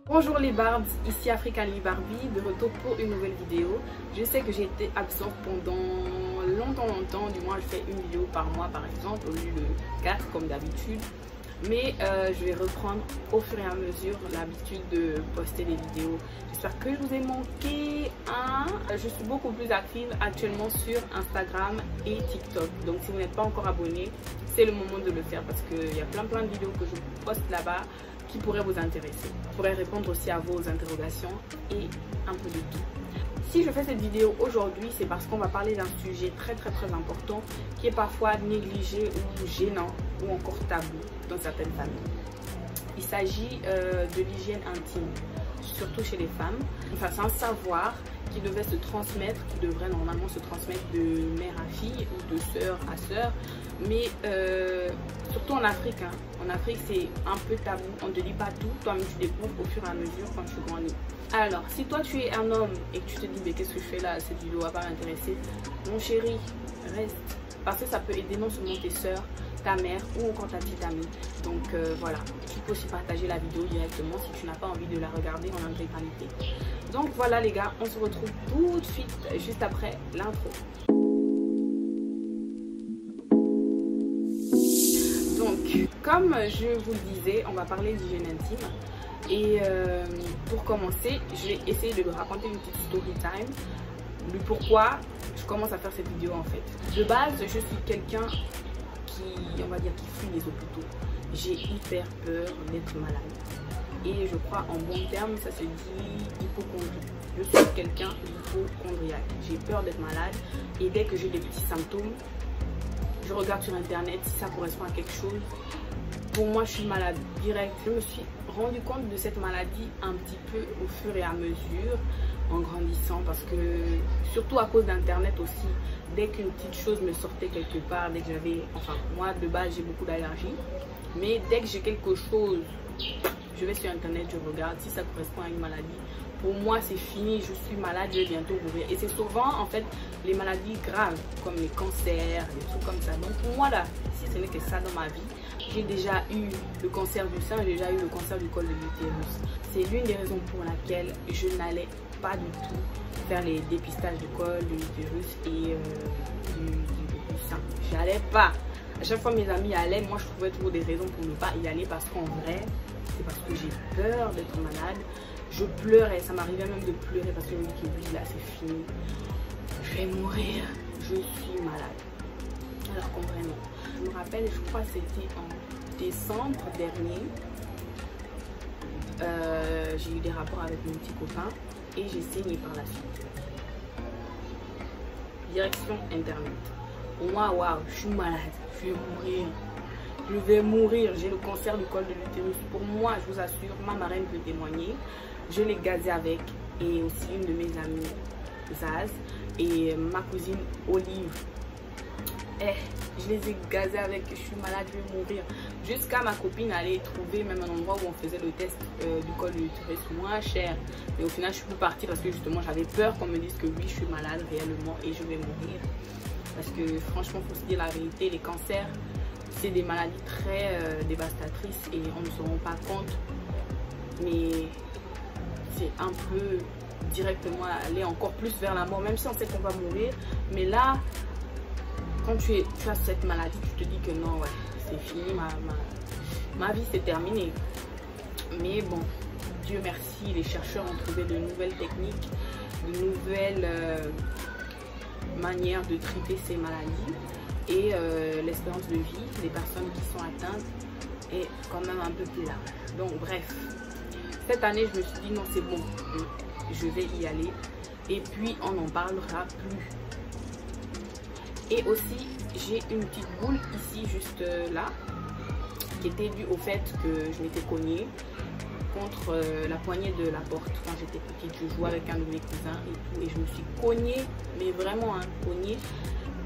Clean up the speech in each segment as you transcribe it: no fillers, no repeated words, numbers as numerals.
Bonjour les Barbs, ici African Lee Barbie, de retour pour une nouvelle vidéo. Je sais que j'ai été absente pendant longtemps, du moins je fais une vidéo par mois par exemple, au lieu de 4 comme d'habitude. Mais je vais reprendre au fur et à mesure l'habitude de poster des vidéos. J'espère que je vous ai manqué. Je suis beaucoup plus active actuellement sur Instagram et TikTok. Donc si vous n'êtes pas encore abonné, c'est le moment de le faire parce qu'il y a plein de vidéos que je poste là-bas qui pourraient vous intéresser. Je pourrais répondre aussi à vos interrogations et un peu de tout. Si je fais cette vidéo aujourd'hui, c'est parce qu'on va parler d'un sujet très important qui est parfois négligé ou gênant ou encore tabou dans certaines familles. Il s'agit de l'hygiène intime, surtout chez les femmes. Enfin, c'est un savoir qui devait se transmettre, qui devrait normalement se transmettre de mère à fille ou de sœur à sœur, mais surtout en Afrique. En Afrique, c'est un peu tabou. On ne te dit pas tout, toi-même tu découvres au fur et à mesure quand tu grandis. Alors, si toi tu es un homme et que tu te dis mais qu'est-ce que je fais là, cette vidéo va pas m'intéresser, mon chéri, reste, parce que ça peut aider non seulement tes soeurs, ta mère ou encore ta petite amie. Donc voilà, tu peux aussi partager la vidéo directement si tu n'as pas envie de la regarder en intégralité. Donc voilà les gars, on se retrouve tout de suite juste après l'intro. Donc comme je vous le disais, on va parler d'hygiène intime. Et pour commencer, je vais essayer de vous raconter une petite story time du pourquoi je commence à faire cette vidéo en fait. De base, je suis quelqu'un qui, on va dire, qui fuit les hôpitaux. J'ai hyper peur d'être malade. Et je crois en bon terme, ça se dit hypocondrie. Je suis quelqu'un d'hypocondriaque. J'ai peur d'être malade et dès que j'ai des petits symptômes, je regarde sur internet si ça correspond à quelque chose. Pour moi, je suis malade direct. Je me suis rendu compte de cette maladie un petit peu au fur et à mesure en grandissant parce que surtout à cause d'internet aussi, dès qu'une petite chose me sortait quelque part, dès que j'avais, enfin moi de base j'ai beaucoup d'allergies, mais dès que j'ai quelque chose, je vais sur internet, je regarde si ça correspond à une maladie. Pour moi c'est fini, je suis malade, je vais bientôt mourir. Et c'est souvent en fait les maladies graves comme les cancers, des trucs comme ça. Donc pour moi là, si ce n'est que ça dans ma vie, j'ai déjà eu le cancer du sein, j'ai déjà eu le cancer du col de l'utérus. C'est l'une des raisons pour laquelle je n'allais pas du tout faire les dépistages du col de l'utérus et du sein. J'allais pas. À chaque fois mes amis allaient, moi je trouvais toujours des raisons pour ne pas y aller parce qu'en vrai, c'est parce que j'ai peur d'être malade. Je pleurais, ça m'arrivait même de pleurer parce que je me dis que oui, là c'est fini. Je vais mourir, je suis malade. Alors qu'en vrai non. Je me rappelle, je crois que c'était en décembre dernier. J'ai eu des rapports avec mon petit copain et j'ai saigné par la suite. Direction internet. Pour moi, waouh, je suis malade, je vais mourir. Je vais mourir, j'ai le cancer du col de l'utérus. Pour moi, je vous assure, ma marraine peut témoigner. Je l'ai gazé avec et aussi une de mes amies, Zaz, et ma cousine Olive. Je les ai gazés avec, je suis malade, je vais mourir. Jusqu'à ma copine aller trouver même un endroit où on faisait le test du col de l'utérus moins cher. Mais au final, je suis plus partie parce que justement, j'avais peur qu'on me dise que oui, je suis malade réellement et je vais mourir. Parce que franchement, il faut se dire la vérité, les cancers, c'est des maladies très dévastatrices et on ne se rend pas compte. Mais c'est un peu directement aller encore plus vers la mort, même si on sait qu'on va mourir. Mais là, quand tu as cette maladie, tu te dis que non, ouais, c'est fini, ma vie c'est terminé. Mais bon, Dieu merci, les chercheurs ont trouvé de nouvelles techniques, de nouvelles manières de traiter ces maladies. Et l'espérance de vie des personnes qui sont atteintes est quand même un peu plus large. Donc bref, cette année je me suis dit non c'est bon, je vais y aller. Et puis on n'en parlera plus. Et aussi, j'ai une petite boule ici, juste là, qui était due au fait que je m'étais cognée contre la poignée de la porte quand j'étais petite. Je jouais avec un de mes cousins et tout, et je me suis cognée, mais vraiment cognée.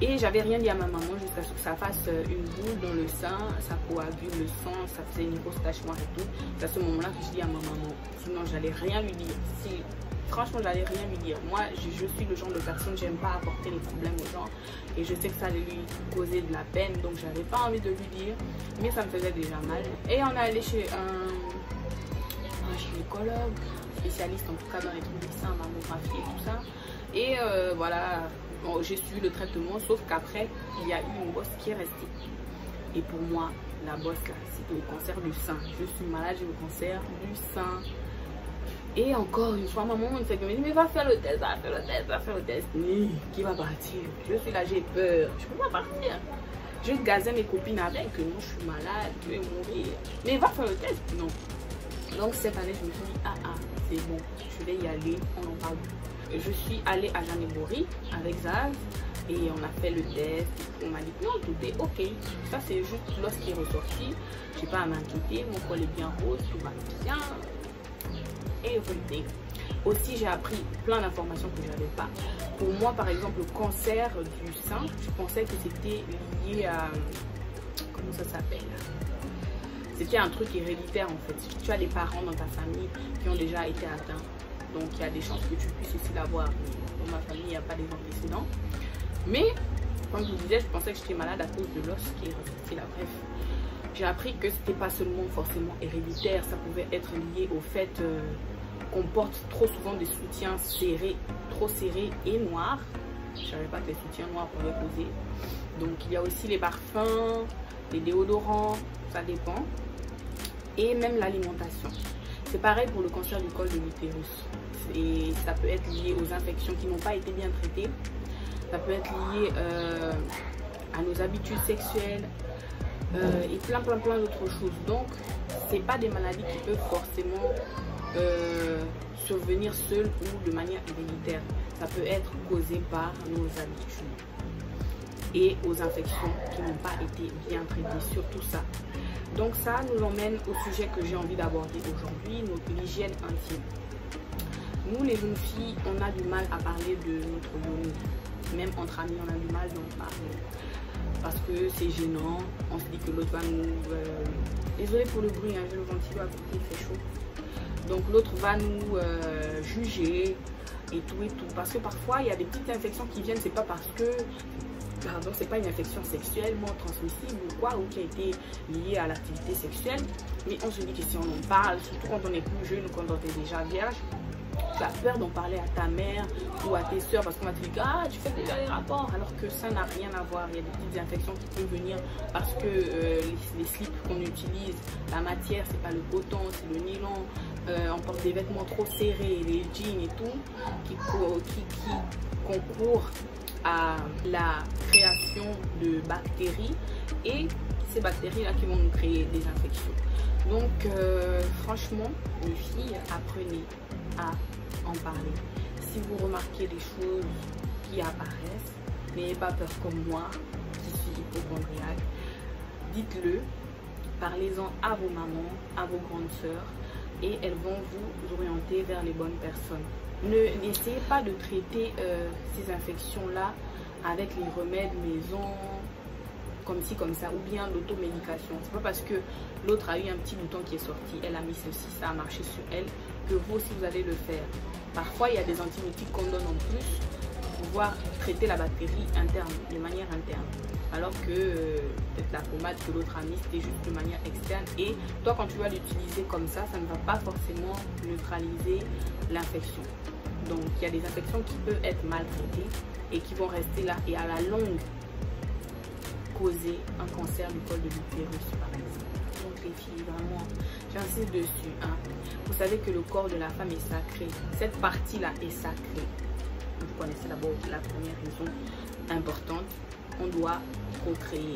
Et j'avais rien dit à ma maman jusqu'à ce que ça fasse une boule dans le sein, ça coagule le sang, ça faisait une grosse tache noire et tout. C'est à ce moment-là que je dis à ma maman, sinon j'allais rien lui dire. Franchement, j'allais rien lui dire. Moi, je suis le genre de personne, j'aime pas apporter les problèmes aux gens. Et je sais que ça allait lui causer de la peine. Donc, j'avais pas envie de lui dire. Mais ça me faisait déjà mal. Et on est allé chez un un gynécologue, spécialiste en tout cas dans les trucs des seins, mammographie et tout ça. Et voilà, bon, j'ai suivi le traitement, sauf qu'après, il y a eu une bosse qui est restée. Et pour moi, la bosse là, c'était le cancer du sein. Je suis malade, j'ai le cancer du sein. Et encore une fois, maman me dit, mais va faire le test, va faire le test, va faire le test. Mais qui va partir? Je suis là, j'ai peur. Je peux pas partir. Je gazais mes copines avec, non, je suis malade, je vais mourir. Mais va faire le test, non. Donc cette année, je me suis dit, c'est bon, je vais y aller, on en parle. Je suis allée à Jeanne Bory avec Zaz et on a fait le test. On m'a dit non, tout est ok. Ça, c'est juste l'os qui est ressorti. Je n'ai pas à m'inquiéter, mon col est bien rose, tout va bien. Et voilà. Aussi, j'ai appris plein d'informations que je n'avais pas. Pour moi, par exemple, le cancer du sein, je pensais que c'était lié à... Comment ça s'appelle? C'était un truc héréditaire en fait. Si tu as des parents dans ta famille qui ont déjà été atteints, donc il y a des chances que tu puisses aussi l'avoir. Dans ma famille, il n'y a pas des antécédents. Mais, comme je vous disais, je pensais que j'étais malade à cause de l'os qui est resté là. Bref, j'ai appris que c'était pas seulement forcément héréditaire, ça pouvait être lié au fait qu'on porte trop souvent des soutiens serrés, trop serrés et noirs. Je ne savais pas que les soutiens noirs pouvaient causer. Donc il y a aussi les parfums, les déodorants, ça dépend. Et même l'alimentation. C'est pareil pour le cancer du col de l'utérus. Et ça peut être lié aux infections qui n'ont pas été bien traitées. Ça peut être lié à nos habitudes sexuelles et plein d'autres choses. Donc, c'est pas des maladies qui peuvent forcément survenir seules ou de manière héréditaire. Ça peut être causé par nos habitudes et aux infections qui n'ont pas été bien traitées, surtout ça. Donc ça nous emmène au sujet que j'ai envie d'aborder aujourd'hui, l'hygiène intime. Nous les jeunes filles, on a du mal à parler de notre yoni. Même entre amis, on a du mal d'en parler. Parce que c'est gênant, on se dit que l'autre va nous... Désolée pour le bruit, hein, j'ai le ventilo à côté, il fait chaud. Donc l'autre va nous juger et tout. Parce que parfois, il y a des petites infections qui viennent, c'est pas parce que... Pardon, c'est pas une infection sexuellement transmissible ou quoi, ou qui a été liée à l'activité sexuelle, mais on se dit que si on en parle, surtout quand on est plus jeune ou quand on est déjà vierge, tu as peur d'en parler à ta mère ou à tes soeurs parce qu'on va te dire ah tu fais déjà les rapports, alors que ça n'a rien à voir. Il y a des petites infections qui peuvent venir parce que les slips qu'on utilise, la matière c'est pas le coton, c'est le nylon, on porte des vêtements trop serrés, les jeans et tout qui concourent à la création de bactéries et ces bactéries là qui vont nous créer des infections. Donc franchement les filles, apprenez à en parler. Si vous remarquez des choses qui apparaissent, n'ayez pas peur comme moi qui suis hypochondriaque, dites-le, parlez-en à vos mamans, à vos grandes sœurs et elles vont vous orienter vers les bonnes personnes. N'essayez pas de traiter ces infections-là avec les remèdes maison, comme ci, comme ça, ou bien l'automédication. C'est pas parce que l'autre a eu un petit bouton qui est sorti, elle a mis ceci, ça a marché sur elle, que vous aussi vous allez le faire. Parfois, il y a des antibiotiques qu'on donne en plus pour pouvoir traiter la bactérie interne, de manière interne. Alors que peut-être la pommade que l'autre a mis, c'était juste de manière externe. Et toi, quand tu vas l'utiliser comme ça ne va pas forcément neutraliser l'infection. Donc, il y a des infections qui peuvent être mal traitées et qui vont rester là et à la longue causer un cancer du col de l'utérus, par exemple. Donc, les filles, vraiment, j'insiste dessus. Hein. Vous savez que le corps de la femme est sacré. Cette partie-là est sacrée. Vous connaissez d'abord la première raison importante. On doit procréer.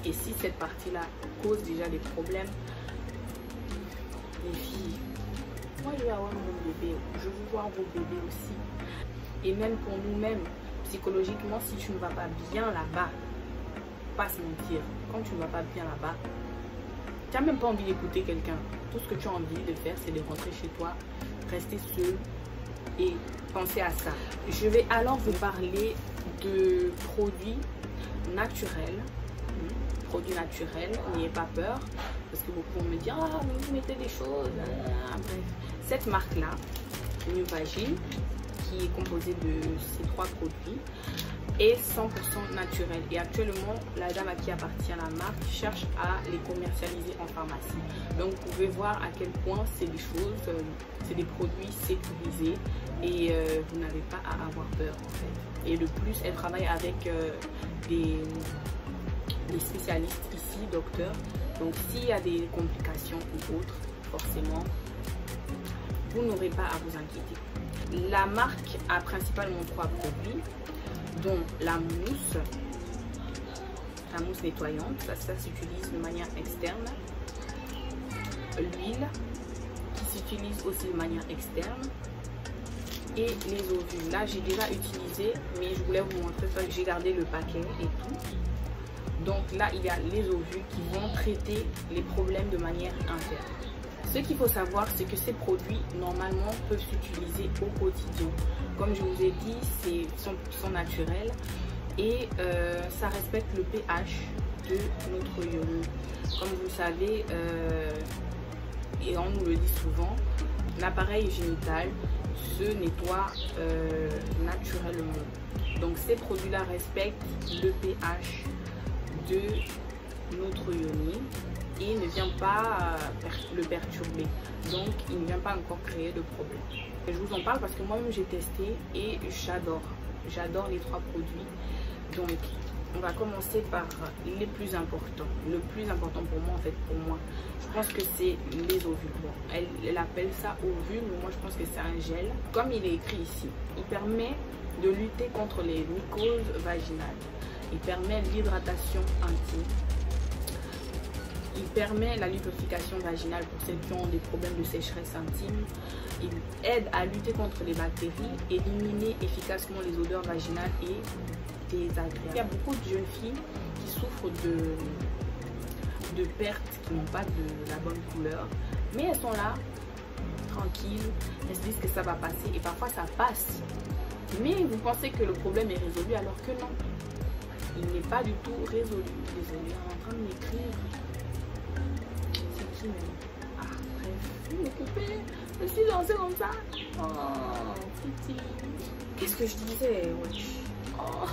Et si cette partie-là cause déjà des problèmes, les filles, moi je vais avoir mon bébé, je veux voir vos bébés aussi. Et même pour nous-mêmes, psychologiquement, si tu ne vas pas bien là-bas, pas se mentir, quand tu ne vas pas bien là-bas, tu n'as même pas envie d'écouter quelqu'un. Tout ce que tu as envie de faire, c'est de rentrer chez toi, rester seul et penser à ça. Je vais alors vous parler de produits naturels. Produits naturels, n'ayez pas peur, parce que beaucoup vont me dire ah mais vous mettez des choses. Bref, cette marque là, New Vagine, qui est composée de ces trois produits, est 100% naturel. Et actuellement, la dame à qui appartient la marque cherche à les commercialiser en pharmacie. Donc vous pouvez voir à quel point c'est des choses, c'est des produits sécurisés et vous n'avez pas à avoir peur en fait. Et de plus, elle travaille avec des spécialistes ici, docteurs. Donc s'il y a des complications ou autres, forcément, vous n'aurez pas à vous inquiéter. La marque a principalement 3 produits, dont la mousse nettoyante, ça s'utilise de manière externe, l'huile qui s'utilise aussi de manière externe, et les ovules. Là j'ai déjà utilisé, mais je voulais vous montrer ça, j'ai gardé le paquet et tout. Donc là il y a les ovules qui vont traiter les problèmes de manière interne. Ce qu'il faut savoir, c'est que ces produits normalement peuvent s'utiliser au quotidien. Comme je vous ai dit, sont naturels et ça respecte le pH de notre urine. Comme vous le savez, et on nous le dit souvent, l'appareil génital se nettoie naturellement. Donc ces produits-là respectent le pH de notre urine et ne vient pas le perturber. Donc il ne vient pas encore créer de problème. Je vous en parle parce que moi-même j'ai testé et j'adore les 3 produits. Donc on va commencer par les plus importants. Le plus important pour moi, en fait, je pense que c'est les ovules. Bon, elle appelle ça ovule, mais moi je pense que c'est un gel. Comme il est écrit ici, il permet de lutter contre les mycoses vaginales. Il permet l'hydratation intime. Il permet la lubrification vaginale pour celles qui ont des problèmes de sécheresse intime. Il aide à lutter contre les bactéries, éliminer efficacement les odeurs vaginales et désagréables. Il y a beaucoup de jeunes filles qui souffrent de pertes, qui n'ont pas de la bonne couleur, mais elles sont là, tranquilles, elles se disent que ça va passer et parfois ça passe. Mais vous pensez que le problème est résolu alors que non, il n'est pas du tout résolu. Désolée, on est en train de m'écrire. Ah, bref, me couper. Je suis lancée comme ça. Oh, petit. Qu'est-ce que je disais? Ouais. Oh.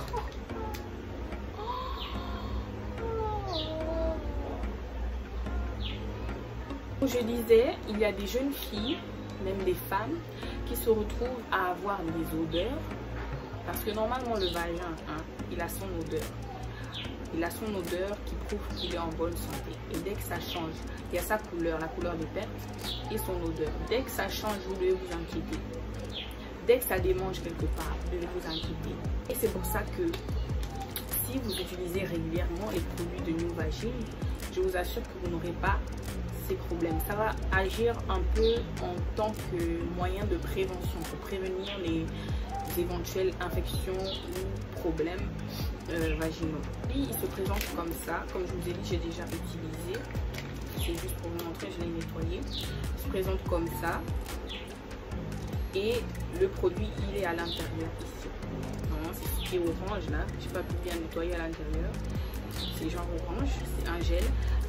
Je disais, il y a des jeunes filles, même des femmes, qui se retrouvent à avoir des odeurs. Parce que normalement, le vagin, il a son odeur. Il a son odeur qui prouve qu'il est en bonne santé. Et dès que ça change, il y a sa couleur, la couleur des pertes et son odeur. Dès que ça change, vous devez vous inquiéter. Dès que ça démange quelque part, vous devez vous inquiéter. Et c'est pour ça que si vous utilisez régulièrement les produits de New Vagine, je vous assure que vous n'aurez pas ces problèmes. Ça va agir un peu en tant que moyen de prévention pour prévenir les éventuelles infections ou problèmes vaginaux. Puis il se présente comme ça, comme je vous ai dit, j'ai déjà utilisé, c'est juste pour vous montrer, je l'ai nettoyé. Il se présente comme ça et le produit il est à l'intérieur ici. Normalement c'est ce qui est orange là, j'ai pas pu bien nettoyer à l'intérieur, c'est genre orange, c'est un gel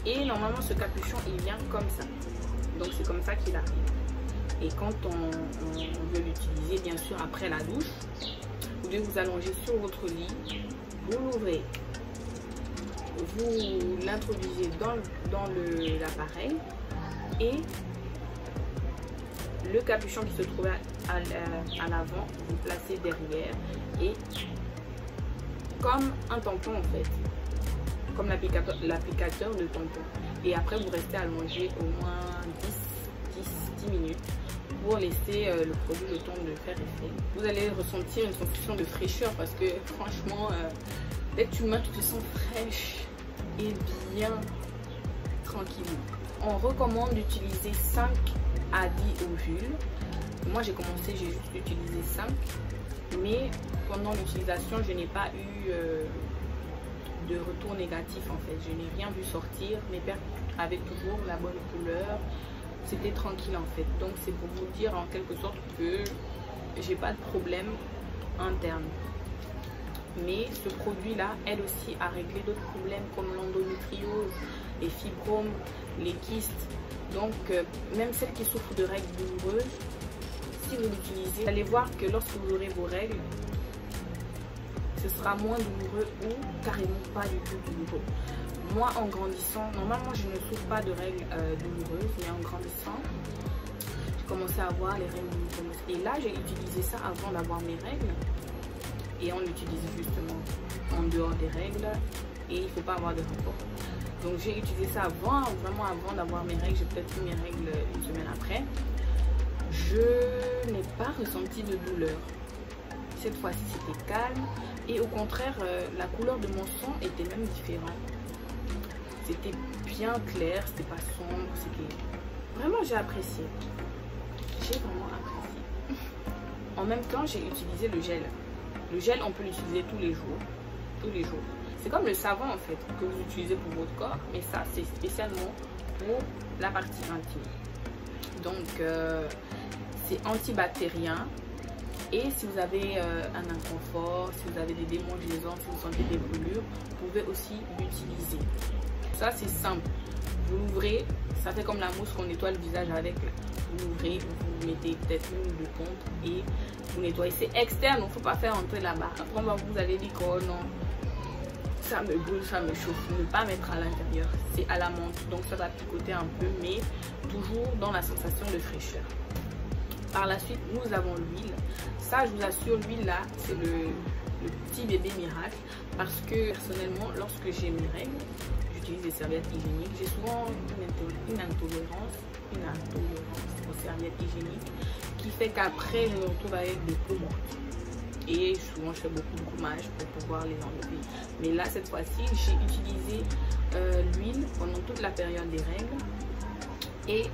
et normalement ce capuchon il vient comme ça, donc c'est comme ça qu'il arrive. Et quand on veut l'utiliser, bien sûr, après la douche, vous devez vous allonger sur votre lit, vous l'ouvrez, vous l'introduisez dans l'appareil et le capuchon qui se trouve à l'avant, vous placez derrière et comme un tampon en fait, comme l'applicateur de tampon. Et après, vous restez allongé au moins 10 minutes pour laisser le produit le temps de faire effet. Vous allez ressentir une sensation de fraîcheur parce que franchement, dès que tu le mets, tu te sens fraîche et bien tranquillement. On recommande d'utiliser 5 à 10 ovules. Moi j'ai commencé, j'ai juste utilisé 5, mais pendant l'utilisation je n'ai pas eu de retour négatif en fait. Je n'ai rien vu sortir, mes pertes avaient toujours la bonne couleur. C'était tranquille en fait. Donc c'est pour vous dire en quelque sorte que j'ai pas de problème interne. Mais ce produit là aide aussi à régler d'autres problèmes comme l'endométriose, les fibromes, les kystes. Donc même celles qui souffrent de règles douloureuses, si vous l'utilisez, vous allez voir que lorsque vous aurez vos règles, ce sera moins douloureux ou carrément pas du tout douloureux. Moi, en grandissant, normalement je ne souffre pas de règles douloureuses, mais en grandissant, j'ai commencé à avoir les règles douloureuses. Et là, j'ai utilisé ça avant d'avoir mes règles. Et on l'utilise justement en dehors des règles. Et il ne faut pas avoir de rapport. Donc j'ai utilisé ça avant, vraiment avant d'avoir mes règles. J'ai peut-être eu mes règles une semaine après. Je n'ai pas ressenti de douleur. Cette fois-ci, c'était calme. Et au contraire, la couleur de mon sang était même différente. C'était bien clair, c'était pas sombre. C'était... Vraiment, j'ai apprécié. J'ai vraiment apprécié. En même temps, j'ai utilisé le gel. Le gel, on peut l'utiliser tous les jours. Tous les jours. C'est comme le savon en fait que vous utilisez pour votre corps, mais ça c'est spécialement pour la partie intime. Donc c'est antibactérien. Et si vous avez un inconfort, si vous avez des démangeaisons, si vous sentez des brûlures, vous pouvez aussi l'utiliser. Ça c'est simple. Vous l'ouvrez, ça fait comme la mousse qu'on nettoie le visage avec. Vous l'ouvrez, vous mettez peut-être une ou deux pompes et vous nettoyez. C'est externe, il ne faut pas faire entrer là-bas. Après vous allez dire oh non, ça me brûle, ça me chauffe. Ne pas mettre à l'intérieur, c'est à la menthe. Donc ça va picoter un peu, mais toujours dans la sensation de fraîcheur. Par la suite, nous avons l'huile. Ça, je vous assure, l'huile là, c'est le petit bébé miracle. Parce que personnellement, lorsque j'ai mes règles, j'utilise des serviettes hygiéniques. J'ai souvent une intolérance aux serviettes hygiéniques qui fait qu'après, je me retrouve avec des peaux mortes. Et souvent, je fais beaucoup de gommage pour pouvoir les enlever. Mais là, cette fois-ci, j'ai utilisé l'huile pendant toute la période des règles. Et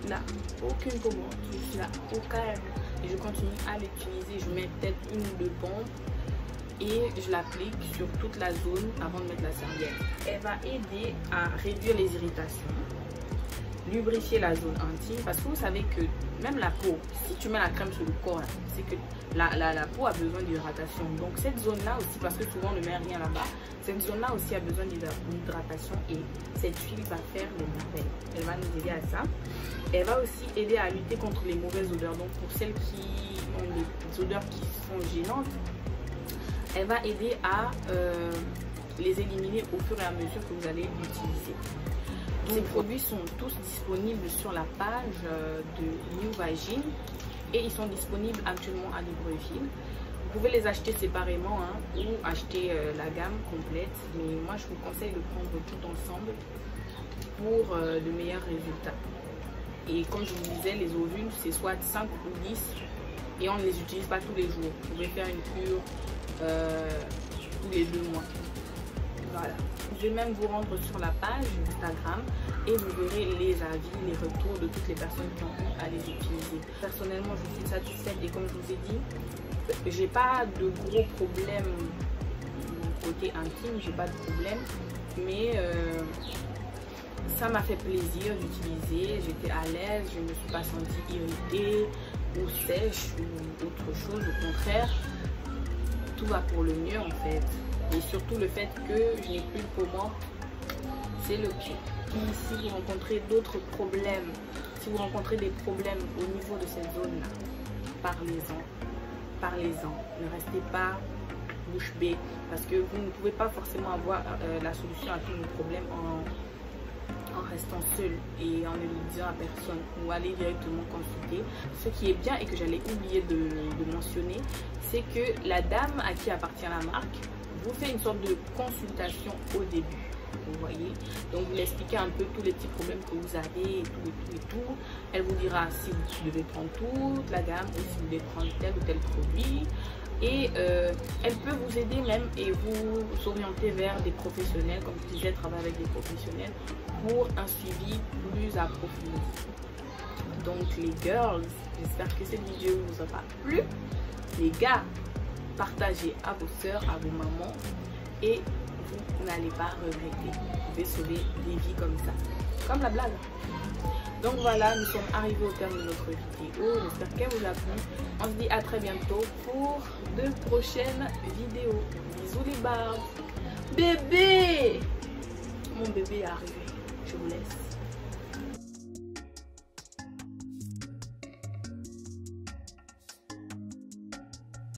là, aucune peau morte. Je suis là au calme. Et je continue à l'utiliser. Je mets peut-être une ou deux pompes. Et je l'applique sur toute la zone avant de mettre la serviette. Elle va aider à réduire les irritations, lubrifier la zone intime, parce que vous savez que même la peau, si tu mets la crème sur le corps, c'est que la peau a besoin d'hydratation. Donc cette zone là aussi, parce que souvent on ne met rien là-bas, cette zone là aussi a besoin d'hydratation et cette huile va faire les merveilles. Elle va nous aider à ça. Elle va aussi aider à lutter contre les mauvaises odeurs. Donc pour celles qui ont des odeurs qui sont gênantes, elle va aider à les éliminer au fur et à mesure que vous allez l'utiliser. Ces produits sont tous disponibles sur la page de New Vagine et ils sont disponibles actuellement à Libreville. Vous pouvez les acheter séparément ou acheter la gamme complète, mais moi je vous conseille de prendre tout ensemble pour de meilleurs résultats. Et comme je vous disais, les ovules c'est soit 5 ou 10 et on ne les utilise pas tous les jours. Vous pouvez faire une cure tous les 2 mois. Voilà. Je vais même vous rendre sur la page Instagram et vous verrez les avis, les retours de toutes les personnes qui ont eu à les utiliser. Personnellement, je suis satisfaite et comme je vous ai dit, j'ai pas de gros problèmes côté intime, j'ai pas de problème, mais ça m'a fait plaisir d'utiliser, j'étais à l'aise, je ne me suis pas sentie irritée ou sèche ou autre chose, au contraire, tout va pour le mieux en fait. Et surtout le fait que je n'ai plus de peau morte, c'est le pied. Si vous rencontrez d'autres problèmes, si vous rencontrez des problèmes au niveau de cette zone-là, parlez-en. Parlez-en. Ne restez pas bouche bée parce que vous ne pouvez pas forcément avoir la solution à tous vos problèmes en restant seul et en ne le disant à personne ou aller directement consulter. Ce qui est bien et que j'allais oublier de mentionner, c'est que la dame à qui appartient la marque vous fait une sorte de consultation au début, vous voyez. Donc vous l'expliquez un peu tous les petits problèmes que vous avez et tout. Elle vous dira si vous devez prendre toute la gamme ou si vous devez prendre tel ou tel produit. Et elle peut vous aider même et vous orienter vers des professionnels, comme je disais, travailler avec des professionnels pour un suivi plus approfondi. Donc les girls, j'espère que cette vidéo vous aura plu. Les gars, partagez à vos soeurs, à vos mamans et vous n'allez pas regretter. Vous pouvez sauver des vies comme ça, comme la blague. Donc voilà, nous sommes arrivés au terme de notre vidéo. J'espère qu'elle vous a plu. On se dit à très bientôt pour de prochaines vidéos. Bisous les barbes. Bébé, mon bébé est arrivé. Je vous laisse.